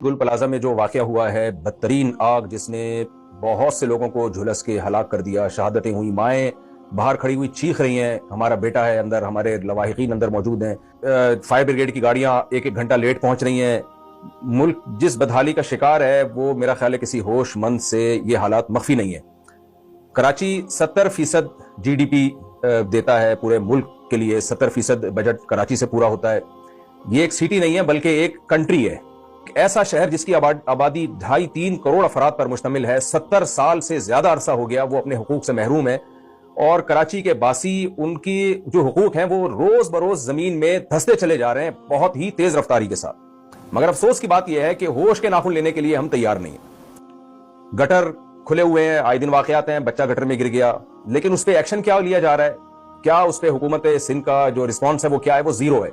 گل plaza میں جو واقعہ ہوا ہے، بدترین آگ جس نے بہت سے لوگوں کو جھلس کے ہلاک کر دیا، شہادتیں ہوئی، مائیں باہر کھڑی ہوئی چیخ رہی ہیں، ہمارا بیٹا ہے اندر، ہمارے لواحقین اندر موجود ہیں، فائر بریگیڈ کی گاڑیاں ایک ایک گھنٹہ لیٹ پہنچ رہی ہیں۔ ملک جس بدحالی کا شکار ہے وہ میرا خیال ہے کسی ہوش مند سے یہ حالات مخفی نہیں ہیں۔ کراچی 70% جی ڈی پی دیتا ہے پورے ملک کے لیے، 70% بجٹ کراچی سے پورا ہوتا ہے۔ یہ ایک سٹی نہیں ہے بلکہ ایک کنٹری ہے، ایسا شہر جس کی آبادی 2.5-3 کروڑ افراد پر مشتمل ہے۔ 70 سال سے زیادہ عرصہ ہو گیا وہ اپنے حقوق سے محروم ہے، اور کراچی کے باسی ان کی جو حقوق ہیں وہ روز بروز زمین میں دھستے چلے جا رہے ہیں بہت ہی تیز رفتاری کے ساتھ۔ مگر افسوس کی بات یہ ہے کہ ہوش کے ناخن لینے کے لیے ہم تیار نہیں ہیں۔ گٹر کھلے ہوئے ہیں، آئے دن واقعات ہیں، بچہ گٹر میں گر گیا، لیکن اس پہ ایکشن کیا لیا جا رہا ہے؟ کیا اس پہ حکومت سندھ کا جو رسپانس ہے وہ کیا ہے؟ وہ زیرو ہے۔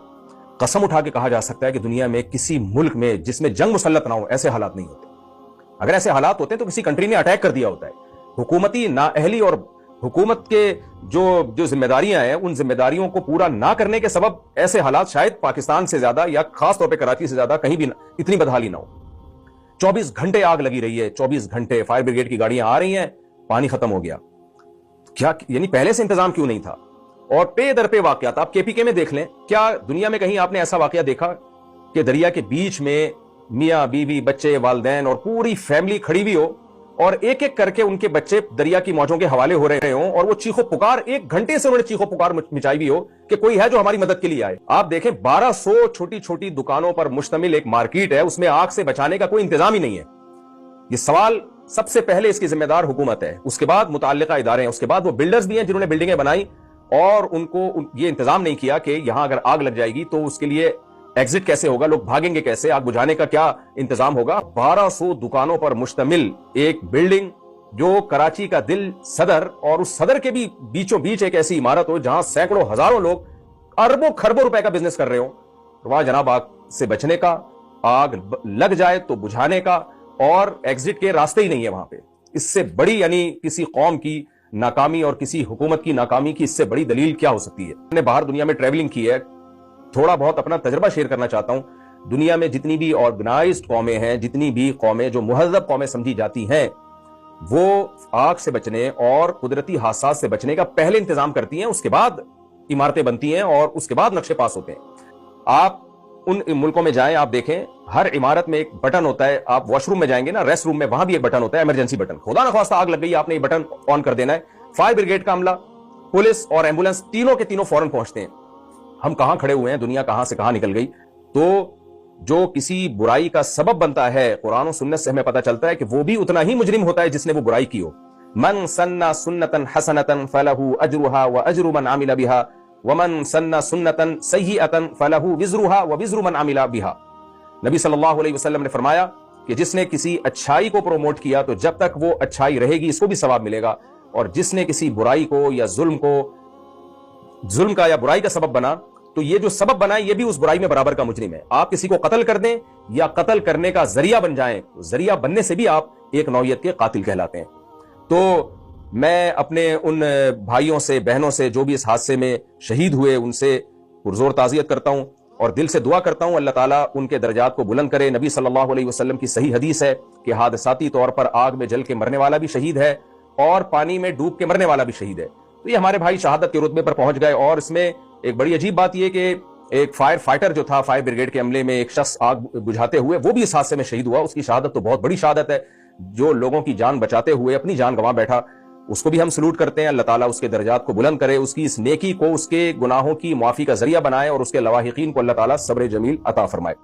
قسم اٹھا کے کہا جا سکتا ہے کہ دنیا میں کسی ملک میں جس میں جنگ مسلط نہ ہو ایسے حالات نہیں ہوتے۔ اگر ایسے حالات ہوتے ہیں تو کسی کنٹری نے اٹیک کر دیا ہوتا ہے۔ حکومتی نااہلی اور حکومت کے جو ذمہ داریاں ہیں ان ذمہ داریوں کو پورا نہ کرنے کے سبب ایسے حالات شاید پاکستان سے زیادہ یا خاص طور پہ کراچی سے زیادہ کہیں بھی اتنی بدحالی نہ ہو۔ 24 گھنٹے آگ لگی رہی ہے، 24 گھنٹے فائر بریگیڈ کی گاڑیاں آ رہی ہیں، پانی ختم ہو گیا۔ کیا یعنی پہلے سے انتظام کیوں نہیں تھا؟ اور پے در پہ واقعات آپ کے پی کے میں دیکھ لیں، کیا دنیا میں کہیں آپ نے ایسا واقعہ دیکھا کہ دریا کے بیچ میں میاں بیوی بچے والدین اور پوری فیملی کھڑی ہوئی ہو اور ایک ایک کر کے ان کے بچے دریا کی موجوں کے حوالے ہو رہے ہوں، اور وہ چیخو پکار 1 گھنٹے سے انہوں نے چیخو پکار مچائی ہوئی ہو کہ کوئی ہے جو ہماری مدد کے لیے آئے؟ آپ دیکھیں 1200 چھوٹی چھوٹی دکانوں پر مشتمل ایک مارکیٹ ہے، اس میں آگ سے بچانے کا کوئی انتظام ہی نہیں ہے۔ یہ سوال سب سے پہلے اس کی ذمہ دار حکومت ہے، اس کے بعد متعلقہ ادارے ہیں، اس کے بعد وہ بلڈرز بھی ہیں جنہوں نے بلڈنگیں بنائی اور ان کو یہ انتظام نہیں کیا کہ یہاں اگر آگ لگ جائے گی تو اس کے لیے ایگزٹ کیسے ہوگا، لوگ بھاگیں گے کیسے، آگ بجھانے کا کیا انتظام ہوگا۔ 1200 دکانوں پر مشتمل ایک بلڈنگ جو کراچی کا دل صدر، اور اس صدر کے بھی بیچوں بیچ ایک ایسی عمارت ہو جہاں سینکڑوں ہزاروں لوگ اربوں خربوں روپے کا بزنس کر رہے ہوں، وہاں جناب آگ سے بچنے کا، آگ لگ جائے تو بجھانے کا اور ایگزٹ کے راستے ہی نہیں ہے وہاں پہ۔ اس سے بڑی یعنی کسی قوم کی ناکامی اور کسی حکومت کی ناکامی کی اس سے بڑی دلیل کیا ہو سکتی ہے؟ میں نے باہر دنیا میں ٹریولنگ کی ہے، تھوڑا بہت اپنا تجربہ شیئر کرنا چاہتا ہوں۔ دنیا میں جتنی بھی آرگنائزڈ قومیں ہیں، جتنی بھی قومیں جو مہذب قومیں سمجھی جاتی ہیں، وہ آگ سے بچنے اور قدرتی حادثات سے بچنے کا پہلے انتظام کرتی ہیں، اس کے بعد عمارتیں بنتی ہیں اور اس کے بعد نقشے پاس ہوتے ہیں۔ آپ ان ملکوں میں جائیں، آپ دیکھیں ہر عمارت میں ایک بٹن ہوتا ہے، آپ واش روم میں جائیں گے نا، ریسٹ روم میں، وہاں بھی ایک بٹن ہوتا ہے، ایمرجنسی بٹن۔ خدا نخواستہ آگ لگ گئی، آپ نے یہ بٹن آن کر دینا ہے، فائر بریگیڈ کا عملہ، پولیس اور ایمبولینس تینوں کے تینوں فوراً پہنچتے ہیں۔ ہم کہاں کھڑے ہوئے ہیں، دنیا کہاں سے کہاں نکل گئی۔ تو جو کسی برائی کا سبب بنتا ہے، قرآن و سنت سے ہمیں پتہ چلتا ہے کہ وہ بھی اتنا ہی مجرم ہوتا ہے جس نے وہ برائی کی ہو۔ من سن سنتا حسنتا فلہ اجرھا واجر من عمل بها ومن سن سنتا سیئتا فلہ وزرھا ووزر من عمل بها۔ نبی صلی اللہ علیہ وسلم نے فرمایا کہ جس نے کسی اچھائی کو پروموٹ کیا تو جب تک وہ اچھائی رہے گی اس کو بھی ثواب ملے گا، اور جس نے کسی برائی کو یا ظلم کا یا برائی کا سبب بنا تو یہ جو سبب بنا یہ بھی اس برائی میں برابر کا مجرم ہے۔ آپ کسی کو قتل کر دیں یا قتل کرنے کا ذریعہ بن جائیں، ذریعہ بننے سے بھی آپ ایک نوعیت کے قاتل کہلاتے ہیں۔ تو میں اپنے ان بھائیوں سے بہنوں سے جو بھی اس حادثے میں شہید ہوئے ان سے پرزور تعزیت کرتا ہوں اور دل سے دعا کرتا ہوں اللہ تعالیٰ ان کے درجات کو بلند کرے۔ نبی صلی اللہ علیہ وسلم کی صحیح حدیث ہے کہ حادثاتی طور پر آگ میں جل کے مرنے والا بھی شہید ہے اور پانی میں ڈوب کے مرنے والا بھی شہید ہے۔ تو یہ ہمارے بھائی شہادت کے رتبے پر پہنچ گئے، اور اس میں ایک بڑی عجیب بات یہ کہ ایک فائر فائٹر جو تھا، فائر بریگیڈ کے عملے میں ایک شخص آگ بجھاتے ہوئے وہ بھی اس حادثے میں شہید ہوا۔ اس کی شہادت تو بہت بڑی شہادت ہے، جو لوگوں کی جان بچاتے ہوئے اپنی جان گنوا بیٹھا، اس کو بھی ہم سلوٹ کرتے ہیں۔ اللہ تعالیٰ اس کے درجات کو بلند کرے، اس کی اس نیکی کو اس کے گناہوں کی معافی کا ذریعہ بنائے، اور اس کے لواحقین کو اللہ تعالیٰ صبر جمیل عطا فرمائے۔